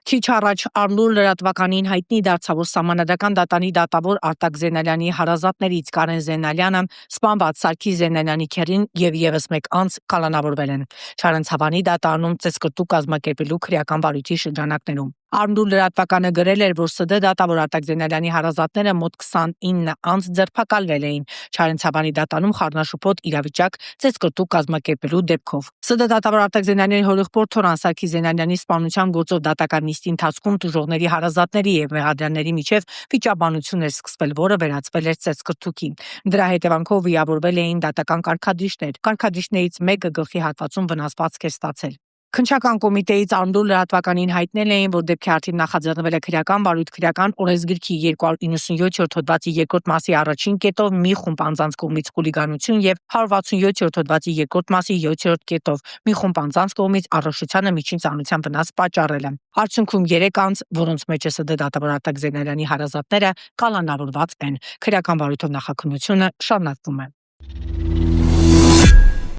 Քիչ առաջ Արլուր լրատվականին հայտնի դարձավ, որ Սահմանադրական դատարանի դատավոր Արտակ Զենալյանի հարազատներից Կարեն Զենալյանը, սպանված Սարգիս Զենալյանի քեռին եւ եւս մեկ անձ կալանավորվել են Չարենցավանի դատարանում ծեծկռտուք կազմակերպելու քրեական վարույթի շրջանակներում։ Արլուր լրատվականը գրել էր, որ ՍԴ դատավոր Արտակ Զենալյանի հարազատները մոտ 29 անձ ձերբակալվել էին Չարենցավանի դատարանում խառնաշփոթ իրավիճակ ծեծկռտուք կազմակերպելու դեպքով։ ՍԴ դատավոր Արտակ Զենալյանի հորեղբորդ Թորան Սարգիս Զենալյանի սպանության գործով դատական նիստի ընթացքում տուժողների հարազատների եւ մեղադրյալների միջև վիճաբանություն էր սկսվել, որը վերածվել էր ծեծկռտուքի։ Դրա հետևանքով վիավորվել էին դատական կարգադրիչներ։ Կարգադրիչներից մեկը գլխի հատվածում վնասվածք էր ստացել։ Քննչական կոմիտեից Արլուր լրատվականին հայտնել էին, որ դեպքի արդիվ նախաձեռնվել է քրեական վարույթ քրեական օրենսգրքի 297-րդ հոդվածի 2-րդ մասի առաջին կետով մի խումբ անձանց կողմից խուլիգանություն եւ 167-րդ հոդվածի 2-րդ մասի 7-րդ կետով մի խումբ անձանց կողմից առողջությանը միջին ծանրության վնաս պատճառելը։ Արդյունքում 3 անձ, որոնց մեջ է ՍԴ դատավոր Արտակ Զենալյանի հարազատները, կալանավորված են։ Քրեական վարույթով նախաքննությունը շարունակվում է։